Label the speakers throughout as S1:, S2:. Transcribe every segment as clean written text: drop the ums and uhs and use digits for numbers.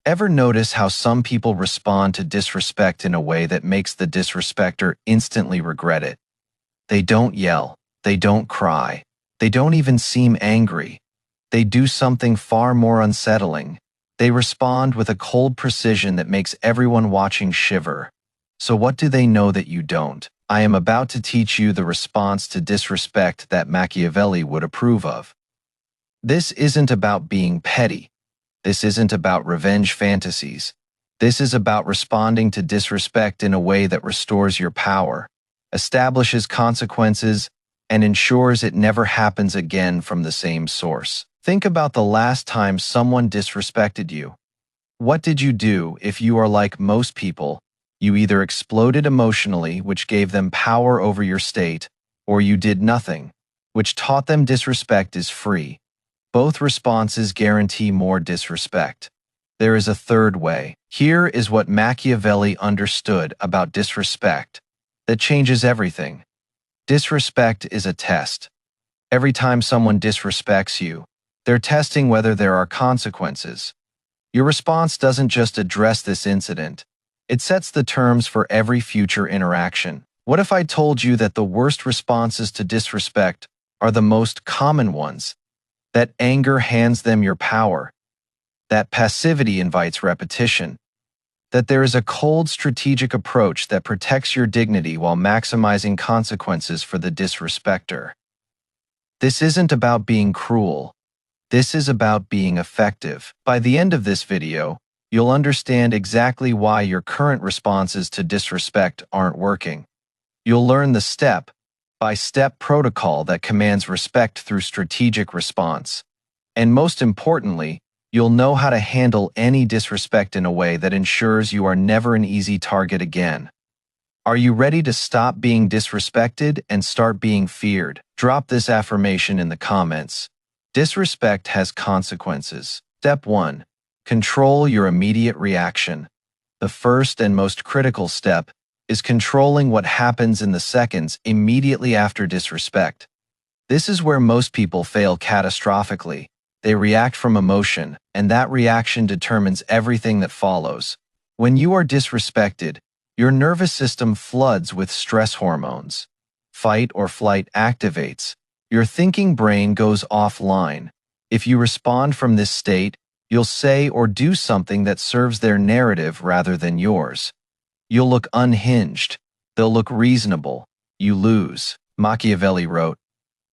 S1: Ever notice how some people respond to disrespect in a way that makes the disrespecter instantly regret it? They don't yell. They don't cry. They don't even seem angry. They do something far more unsettling. They respond with a cold precision that makes everyone watching shiver. So what do they know that you don't? I am about to teach you the response to disrespect that Machiavelli would approve of. This isn't about being petty. This isn't about revenge fantasies. This is about responding to disrespect in a way that restores your power, establishes consequences, and ensures it never happens again from the same source. Think about the last time someone disrespected you. What did you do? If you are like most people, you either exploded emotionally, which gave them power over your state, or you did nothing, which taught them disrespect is free. Both responses guarantee more disrespect. There is a third way. Here is what Machiavelli understood about disrespect that changes everything. Disrespect is a test. Every time someone disrespects you, they're testing whether there are consequences. Your response doesn't just address this incident. It sets the terms for every future interaction. What if I told you that the worst responses to disrespect are the most common ones? That anger hands them your power. That passivity invites repetition. That there is a cold strategic approach that protects your dignity while maximizing consequences for the disrespecter. This isn't about being cruel. This is about being effective. By the end of this video, you'll understand exactly why your current responses to disrespect aren't working. You'll learn the step-by-step protocol that commands respect through strategic response. And most importantly, you'll know how to handle any disrespect in a way that ensures you are never an easy target again. Are you ready to stop being disrespected and start being feared? Drop this affirmation in the comments. Disrespect has consequences. Step 1. Control your immediate reaction. The first and most critical step is controlling what happens in the seconds immediately after disrespect. This is where most people fail catastrophically. They react from emotion, and that reaction determines everything that follows. When you are disrespected, your nervous system floods with stress hormones. Fight or flight activates. Your thinking brain goes offline. If you respond from this state, you'll say or do something that serves their narrative rather than yours. You'll look unhinged. They'll look reasonable. You lose. Machiavelli wrote,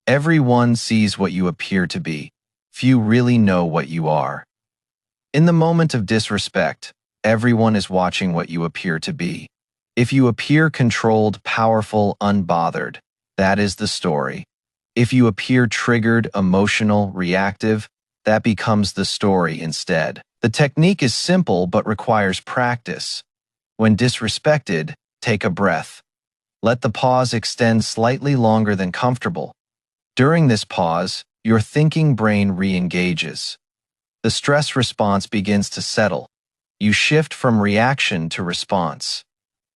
S1: "Everyone sees what you appear to be. Few really know what you are." In the moment of disrespect, everyone is watching what you appear to be. If you appear controlled, powerful, unbothered, that is the story. If you appear triggered, emotional, reactive, that becomes the story instead. The technique is simple but requires practice. When disrespected, take a breath. Let the pause extend slightly longer than comfortable. During this pause, your thinking brain re-engages. The stress response begins to settle. You shift from reaction to response.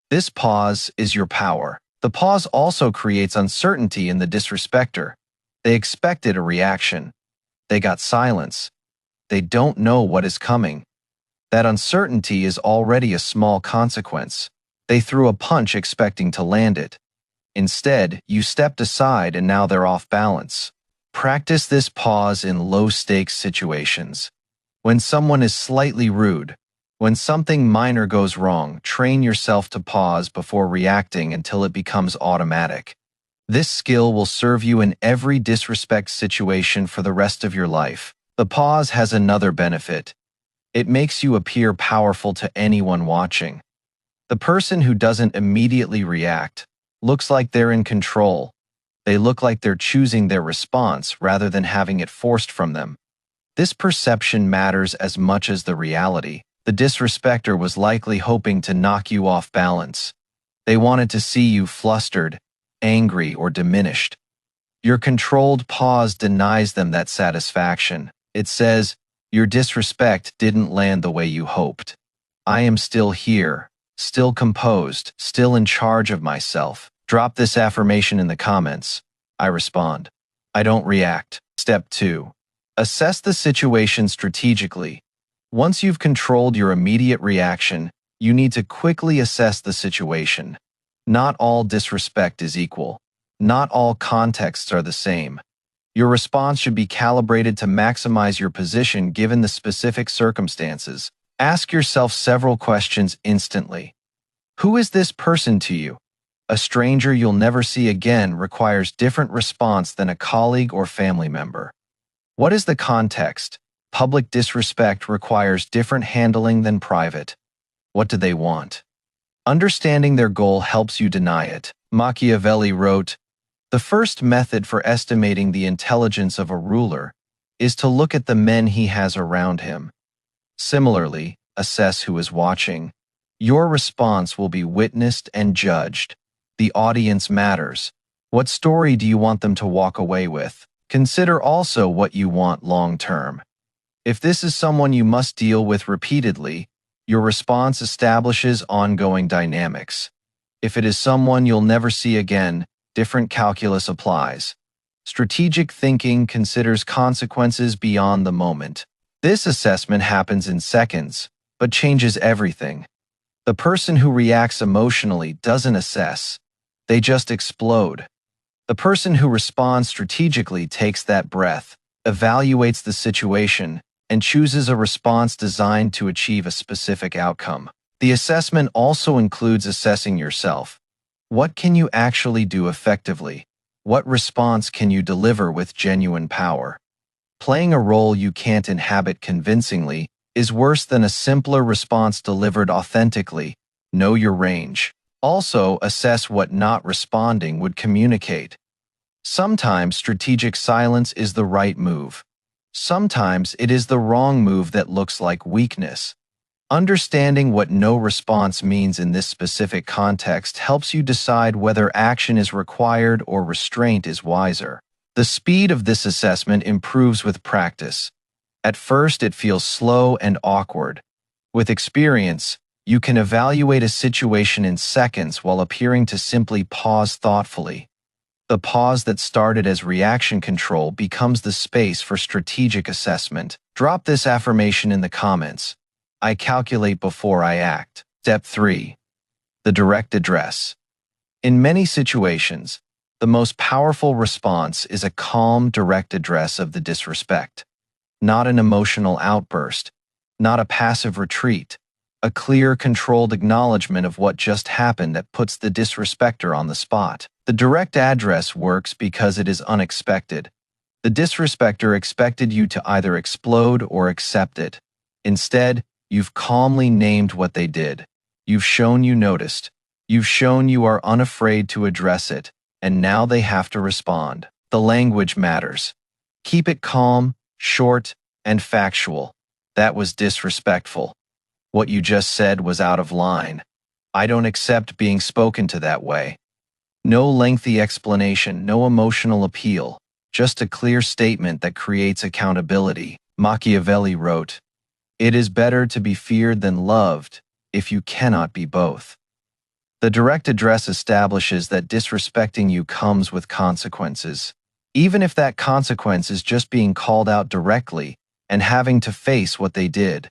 S1: This pause is your power. The pause also creates uncertainty in the disrespecter. They expected a reaction. They got silence. They don't know what is coming. That uncertainty is already a small consequence. They threw a punch expecting to land it. Instead, you stepped aside and now they're off balance. Practice this pause in low-stakes situations. When someone is slightly rude, when something minor goes wrong, train yourself to pause before reacting until it becomes automatic. This skill will serve you in every disrespect situation for the rest of your life. The pause has another benefit. It makes you appear powerful to anyone watching. The person who doesn't immediately react looks like they're in control. They look like they're choosing their response rather than having it forced from them. This perception matters as much as the reality. The disrespecter was likely hoping to knock you off balance. They wanted to see you flustered, angry, or diminished. Your controlled pause denies them that satisfaction. It says, "Your disrespect didn't land the way you hoped. I am still here, still composed, still in charge of myself." Drop this affirmation in the comments. I respond. I don't react. Step 2. Assess the situation strategically. Once you've controlled your immediate reaction, you need to quickly assess the situation. Not all disrespect is equal. Not all contexts are the same. Your response should be calibrated to maximize your position given the specific circumstances. Ask yourself several questions instantly. Who is this person to you? A stranger you'll never see again requires different response than a colleague or family member. What is the context? Public disrespect requires different handling than private. What do they want? Understanding their goal helps you deny it. Machiavelli wrote, "The first method for estimating the intelligence of a ruler is to look at the men he has around him. Similarly, assess who is watching. Your response will be witnessed and judged. The audience matters. What story do you want them to walk away with? Consider also what you want long-term. If this is someone you must deal with repeatedly, your response establishes ongoing dynamics. If it is someone you'll never see again, different calculus applies. Strategic thinking considers consequences beyond the moment. This assessment happens in seconds, but changes everything. The person who reacts emotionally doesn't assess. They just explode. The person who responds strategically takes that breath, evaluates the situation, and chooses a response designed to achieve a specific outcome. The assessment also includes assessing yourself. What can you actually do effectively? What response can you deliver with genuine power? Playing a role you can't inhabit convincingly is worse than a simpler response delivered authentically. Know your range. Also, assess what not responding would communicate. Sometimes strategic silence is the right move. Sometimes it is the wrong move that looks like weakness. Understanding what no response means in this specific context helps you decide whether action is required or restraint is wiser. The speed of this assessment improves with practice. At first, it feels slow and awkward. With experience, you can evaluate a situation in seconds while appearing to simply pause thoughtfully. The pause that started as reaction control becomes the space for strategic assessment. Drop this affirmation in the comments. I calculate before I act. Step 3. The direct address. In many situations, the most powerful response is a calm, direct address of the disrespect. Not an emotional outburst, not a passive retreat, a clear, controlled acknowledgement of what just happened that puts the disrespecter on the spot. The direct address works because it is unexpected. The disrespecter expected you to either explode or accept it. Instead, you've calmly named what they did. You've shown you noticed. You've shown you are unafraid to address it, and now they have to respond. The language matters. Keep it calm, short, and factual. That was disrespectful. What you just said was out of line. I don't accept being spoken to that way. No lengthy explanation, no emotional appeal, just a clear statement that creates accountability. Machiavelli wrote, "It is better to be feared than loved, if you cannot be both." The direct address establishes that disrespecting you comes with consequences, even if that consequence is just being called out directly and having to face what they did.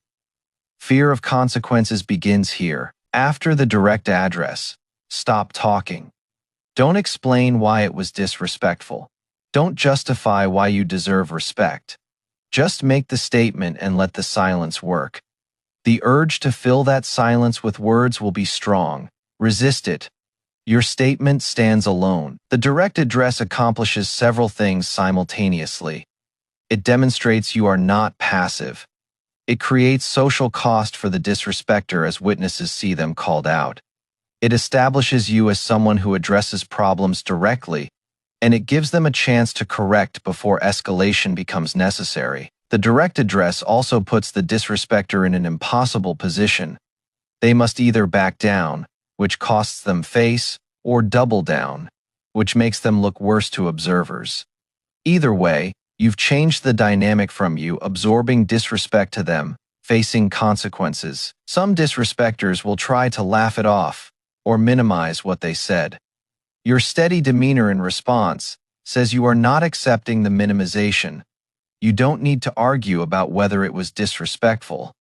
S1: Fear of consequences begins here. After the direct address, stop talking. Don't explain why it was disrespectful. Don't justify why you deserve respect. Just make the statement and let the silence work. The urge to fill that silence with words will be strong. Resist it. Your statement stands alone. The direct address accomplishes several things simultaneously. It demonstrates you are not passive. It creates social cost for the disrespecter as witnesses see them called out. It establishes you as someone who addresses problems directly, and it gives them a chance to correct before escalation becomes necessary. The direct address also puts the disrespecter in an impossible position. They must either back down, which costs them face, or double down, which makes them look worse to observers. Either way, you've changed the dynamic from you absorbing disrespect to them, facing consequences. Some disrespecters will try to laugh it off or minimize what they said. Your steady demeanor in response says you are not accepting the minimization. You don't need to argue about whether it was disrespectful.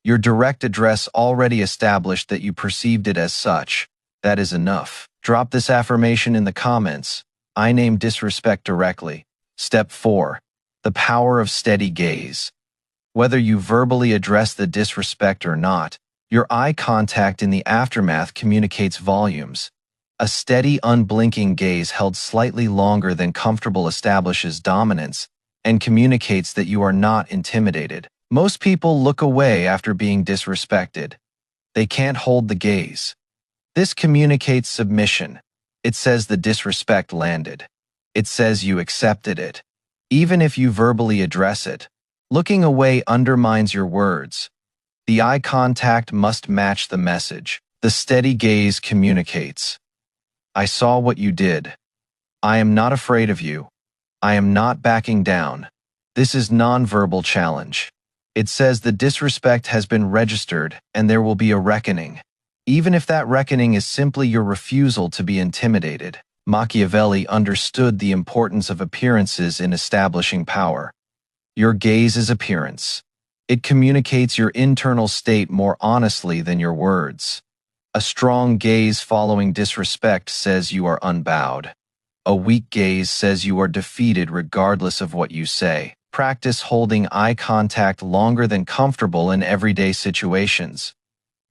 S1: Your direct address already established that you perceived it as such. That is enough. Drop this affirmation in the comments. I name disrespect directly. Step 4. The power of steady gaze. Whether you verbally address the disrespect or not, your eye contact in the aftermath communicates volumes. A steady, unblinking gaze held slightly longer than comfortable establishes dominance and communicates that you are not intimidated. Most people look away after being disrespected. They can't hold the gaze. This communicates submission. It says the disrespect landed. It says you accepted it. Even if you verbally address it, looking away undermines your words. The eye contact must match the message. The steady gaze communicates. I saw what you did. I am not afraid of you. I am not backing down. This is nonverbal challenge. It says the disrespect has been registered and there will be a reckoning. Even if that reckoning is simply your refusal to be intimidated. Machiavelli understood the importance of appearances in establishing power. Your gaze is appearance. It communicates your internal state more honestly than your words. A strong gaze following disrespect says you are unbowed. A weak gaze says you are defeated regardless of what you say. Practice holding eye contact longer than comfortable in everyday situations.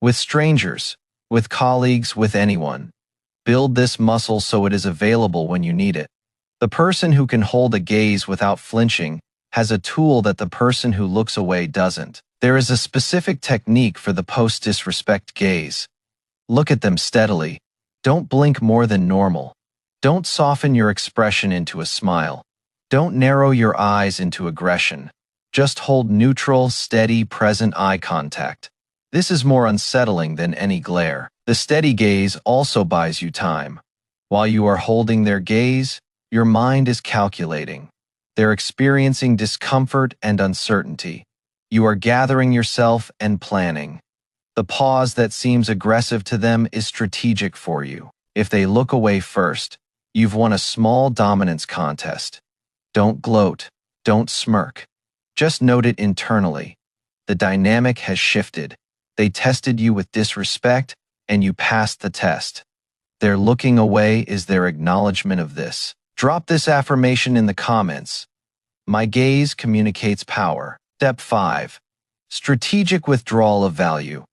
S1: With strangers, with colleagues, with anyone. Build this muscle so it is available when you need it. The person who can hold a gaze without flinching has a tool that the person who looks away doesn't. There is a specific technique for the post-disrespect gaze. Look at them steadily. Don't blink more than normal. Don't soften your expression into a smile. Don't narrow your eyes into aggression. Just hold neutral, steady, present eye contact. This is more unsettling than any glare. The steady gaze also buys you time. While you are holding their gaze, your mind is calculating. They're experiencing discomfort and uncertainty. You are gathering yourself and planning. The pause that seems aggressive to them is strategic for you. If they look away first, you've won a small dominance contest. Don't gloat. Don't smirk. Just note it internally. The dynamic has shifted. They tested you with disrespect, and you passed the test. Their looking away is their acknowledgement of this. Drop this affirmation in the comments. My gaze communicates power. Step 5. Strategic withdrawal of value.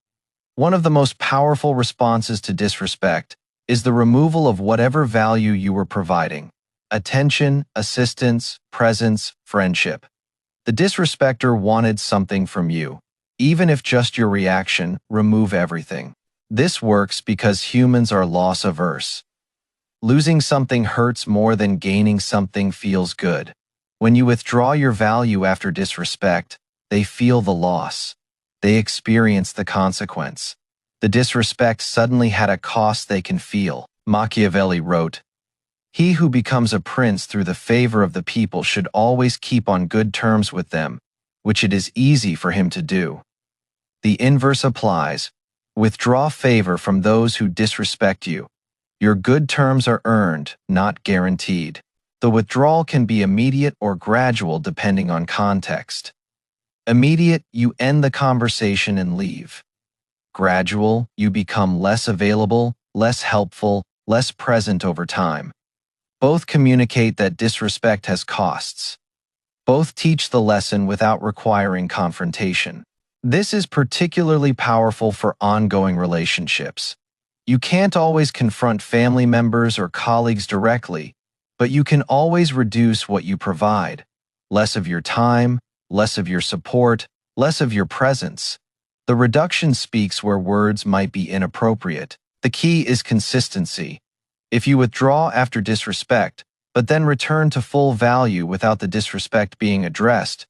S1: One of the most powerful responses to disrespect is the removal of whatever value you were providing. Attention, assistance, presence, friendship. The disrespecter wanted something from you. Even if just your reaction, remove everything. This works because humans are loss-averse. Losing something hurts more than gaining something feels good. When you withdraw your value after disrespect, they feel the loss. They experience the consequence. The disrespect suddenly had a cost they can feel. Machiavelli wrote, "He who becomes a prince through the favor of the people should always keep on good terms with them, which it is easy for him to do." The inverse applies. Withdraw favor from those who disrespect you. Your good terms are earned, not guaranteed. The withdrawal can be immediate or gradual depending on context. Immediate, you end the conversation and leave. Gradual, you become less available, less helpful, less present over time. Both communicate that disrespect has costs. Both teach the lesson without requiring confrontation. This is particularly powerful for ongoing relationships. You can't always confront family members or colleagues directly, but you can always reduce what you provide. Less of your time, less of your support, less of your presence. The reduction speaks where words might be inappropriate. The key is consistency. If you withdraw after disrespect, but then return to full value without the disrespect being addressed,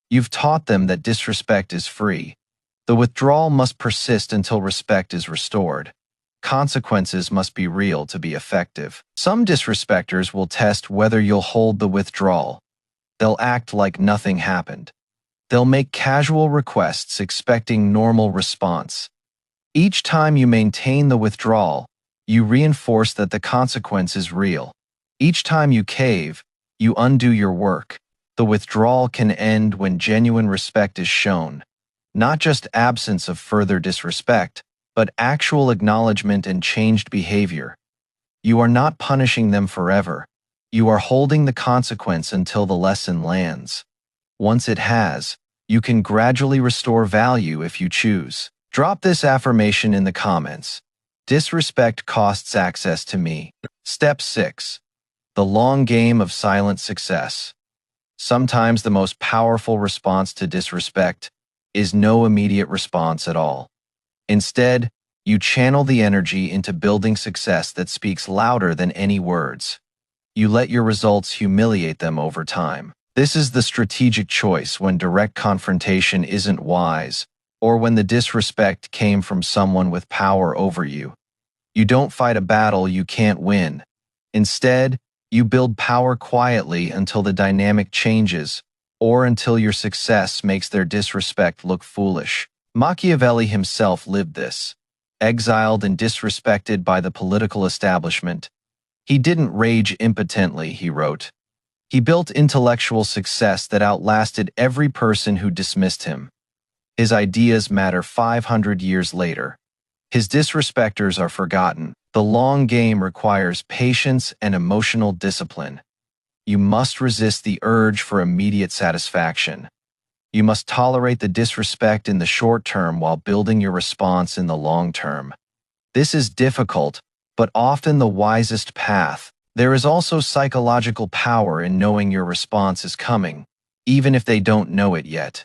S1: you've taught them that disrespect is free. The withdrawal must persist until respect is restored. Consequences must be real to be effective. Some disrespecters will test whether you'll hold the withdrawal. They'll act like nothing happened. They'll make casual requests expecting normal response. Each time you maintain the withdrawal, you reinforce that the consequence is real. Each time you cave, you undo your work. The withdrawal can end when genuine respect is shown. Not just absence of further disrespect, but actual acknowledgement and changed behavior. You are not punishing them forever. You are holding the consequence until the lesson lands. Once it has, you can gradually restore value if you choose. Drop this affirmation in the comments. Disrespect costs access to me. Step 6. The long game of silent success. Sometimes the most powerful response to disrespect is no immediate response at all. Instead, you channel the energy into building success that speaks louder than any words. You let your results humiliate them over time. This is the strategic choice when direct confrontation isn't wise, or when the disrespect came from someone with power over you. You don't fight a battle you can't win. Instead, you build power quietly until the dynamic changes, or until your success makes their disrespect look foolish. Machiavelli himself lived this. Exiled and disrespected by the political establishment, he didn't rage impotently, he wrote. He built intellectual success that outlasted every person who dismissed him. His ideas matter 500 years later. His disrespecters are forgotten. The long game requires patience and emotional discipline. You must resist the urge for immediate satisfaction. You must tolerate the disrespect in the short term while building your response in the long term. This is difficult, but often the wisest path. There is also psychological power in knowing your response is coming, even if they don't know it yet.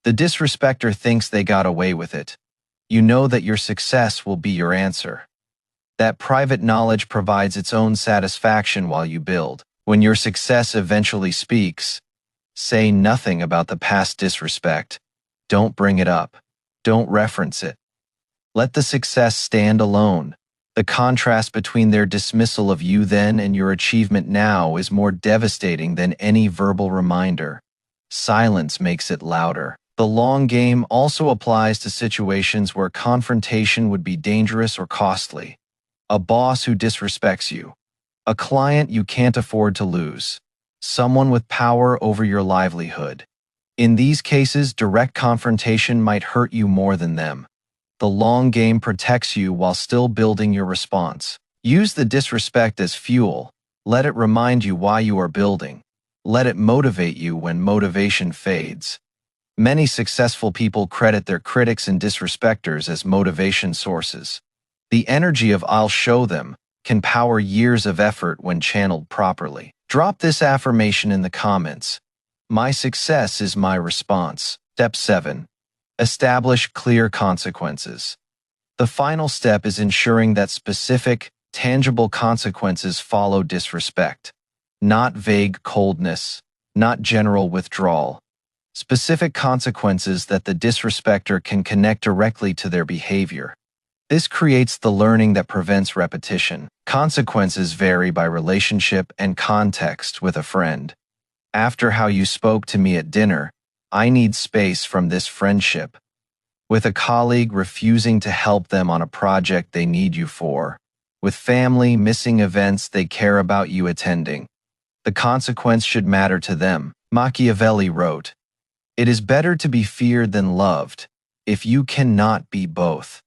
S1: The disrespecter thinks they got away with it. You know that your success will be your answer. That private knowledge provides its own satisfaction while you build. When your success eventually speaks, say nothing about the past disrespect. Don't bring it up. Don't reference it. Let the success stand alone. The contrast between their dismissal of you then and your achievement now is more devastating than any verbal reminder. Silence makes it louder. The long game also applies to situations where confrontation would be dangerous or costly. A boss who disrespects you. A client you can't afford to lose. Someone with power over your livelihood. In these cases, direct confrontation might hurt you more than them. The long game protects you while still building your response. Use the disrespect as fuel. Let it remind you why you are building. Let it motivate you when motivation fades. Many successful people credit their critics and disrespecters as motivation sources. The energy of "I'll show them" can power years of effort when channeled properly. Drop this affirmation in the comments. My success is my response. Step 7. Establish clear consequences. The final step is ensuring that specific, tangible consequences follow disrespect. Not vague coldness, not general withdrawal. Specific consequences that the disrespecter can connect directly to their behavior. This creates the learning that prevents repetition. Consequences vary by relationship and context. With a friend, after how you spoke to me at dinner, I need space from this friendship. With a colleague, refusing to help them on a project they need you for. With family, missing events they care about you attending. The consequence should matter to them. Machiavelli wrote, "It is better to be feared than loved, if you cannot be both."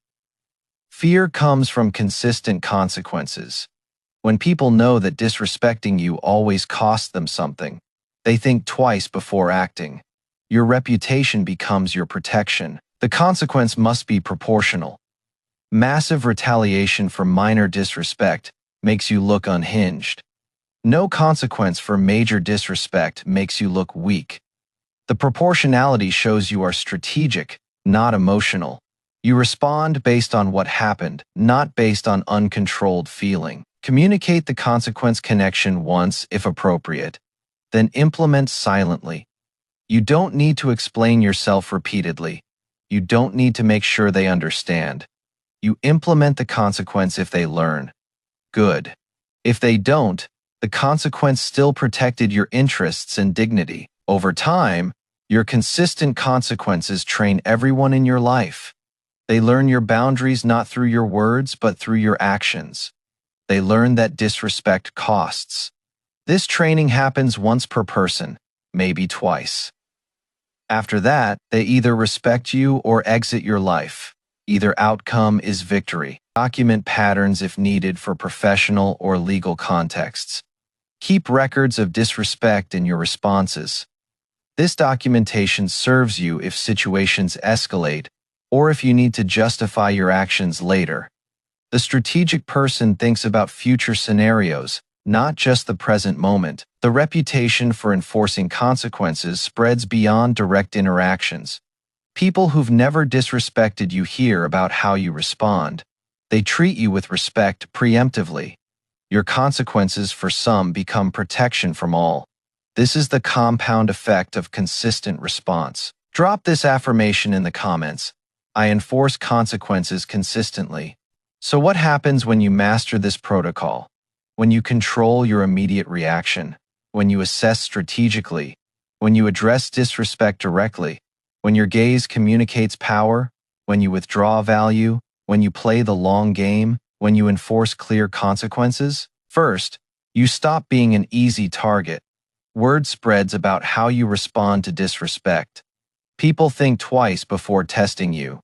S1: Fear comes from consistent consequences. When people know that disrespecting you always costs them something, they think twice before acting. Your reputation becomes your protection. The consequence must be proportional. Massive retaliation for minor disrespect makes you look unhinged. No consequence for major disrespect makes you look weak. The proportionality shows you are strategic, not emotional. You respond based on what happened, not based on uncontrolled feeling. Communicate the consequence connection once, if appropriate. Then implement silently. You don't need to explain yourself repeatedly. You don't need to make sure they understand. You implement the consequence if they learn. Good. If they don't, the consequence still protected your interests and dignity. Over time, your consistent consequences train everyone in your life. They learn your boundaries not through your words but through your actions. They learn that disrespect costs. This training happens once per person, maybe twice. After that, they either respect you or exit your life. Either outcome is victory. Document patterns if needed for professional or legal contexts. Keep records of disrespect in your responses. This documentation serves you if situations escalate or if you need to justify your actions later. The strategic person thinks about future scenarios, not just the present moment. The reputation for enforcing consequences spreads beyond direct interactions. People who've never disrespected you hear about how you respond. They treat you with respect preemptively. Your consequences for some become protection from all. This is the compound effect of consistent response. Drop this affirmation in the comments. I enforce consequences consistently. So what happens when you master this protocol? When you control your immediate reaction, when you assess strategically, when you address disrespect directly, when your gaze communicates power, when you withdraw value, when you play the long game, when you enforce clear consequences, first, you stop being an easy target. Word spreads about how you respond to disrespect. People think twice before testing you.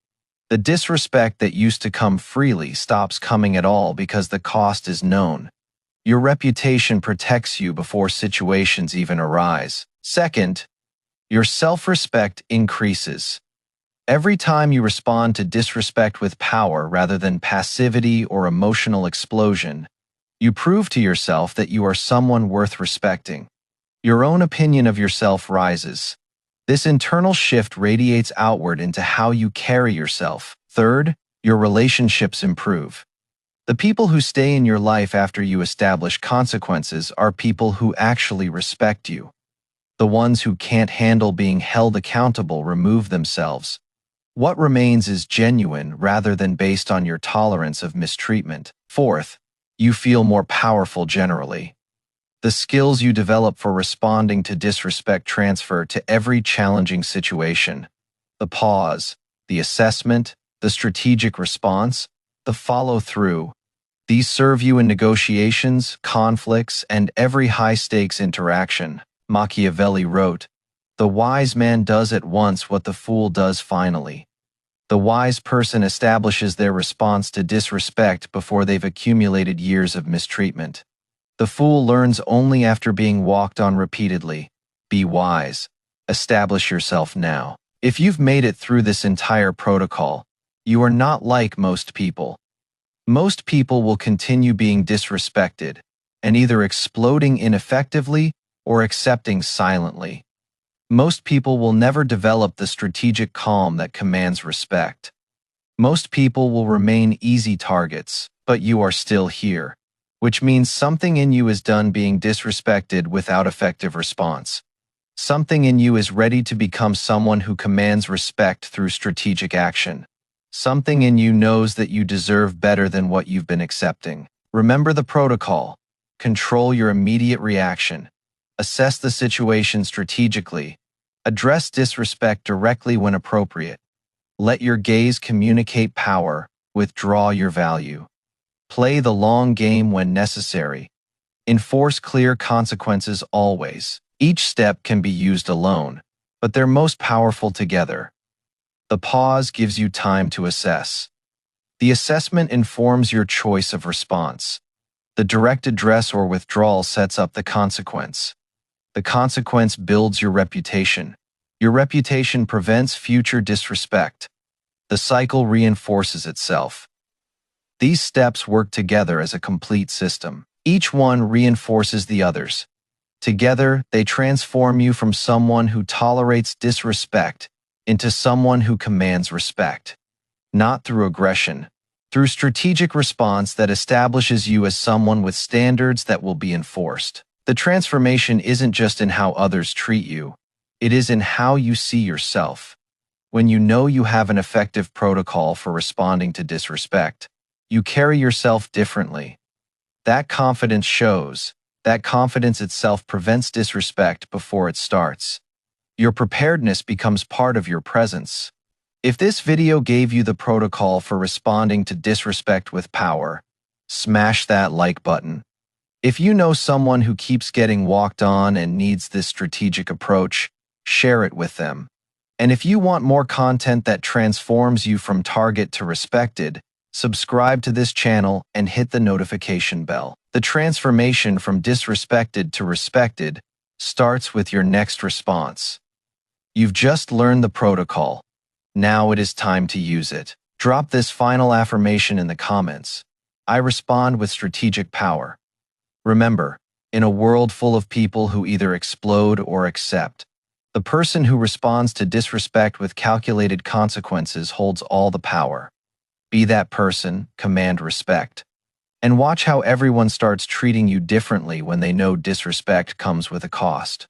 S1: The disrespect that used to come freely stops coming at all because the cost is known. Your reputation protects you before situations even arise. Second, your self-respect increases. Every time you respond to disrespect with power rather than passivity or emotional explosion, you prove to yourself that you are someone worth respecting. Your own opinion of yourself rises. This internal shift radiates outward into how you carry yourself. Third, your relationships improve. The people who stay in your life after you establish consequences are people who actually respect you. The ones who can't handle being held accountable remove themselves. What remains is genuine rather than based on your tolerance of mistreatment. Fourth, you feel more powerful generally. The skills you develop for responding to disrespect transfer to every challenging situation. The pause, the assessment, the strategic response, the follow-through. These serve you in negotiations, conflicts, and every high-stakes interaction. Machiavelli wrote, "The wise man does at once what the fool does finally." The wise person establishes their response to disrespect before they've accumulated years of mistreatment. The fool learns only after being walked on repeatedly. Be wise. Establish yourself now. If you've made it through this entire protocol, you are not like most people. Most people will continue being disrespected and either exploding ineffectively or accepting silently. Most people will never develop the strategic calm that commands respect. Most people will remain easy targets, but you are still here, which means something in you is done being disrespected without effective response. Something in you is ready to become someone who commands respect through strategic action. Something in you knows that you deserve better than what you've been accepting. Remember the protocol. Control your immediate reaction. Assess the situation strategically. Address disrespect directly when appropriate. Let your gaze communicate power. Withdraw your value. Play the long game when necessary. Enforce clear consequences always. Each step can be used alone, but they're most powerful together. The pause gives you time to assess. The assessment informs your choice of response. The direct address or withdrawal sets up the consequence. The consequence builds your reputation. Your reputation prevents future disrespect. The cycle reinforces itself. These steps work together as a complete system. Each one reinforces the others. Together, they transform you from someone who tolerates disrespect into someone who commands respect. Not through aggression, through strategic response that establishes you as someone with standards that will be enforced. The transformation isn't just in how others treat you, it is in how you see yourself. When you know you have an effective protocol for responding to disrespect, you carry yourself differently. That confidence shows. That confidence itself prevents disrespect before it starts. Your preparedness becomes part of your presence. If this video gave you the protocol for responding to disrespect with power, smash that like button. If you know someone who keeps getting walked on and needs this strategic approach, share it with them. And if you want more content that transforms you from target to respected, subscribe to this channel and hit the notification bell. The transformation from disrespected to respected starts with your next response. You've just learned the protocol. Now it is time to use it. Drop this final affirmation in the comments. I respond with strategic power. Remember, in a world full of people who either explode or accept, the person who responds to disrespect with calculated consequences holds all the power. Be that person, command respect. And watch how everyone starts treating you differently when they know disrespect comes with a cost.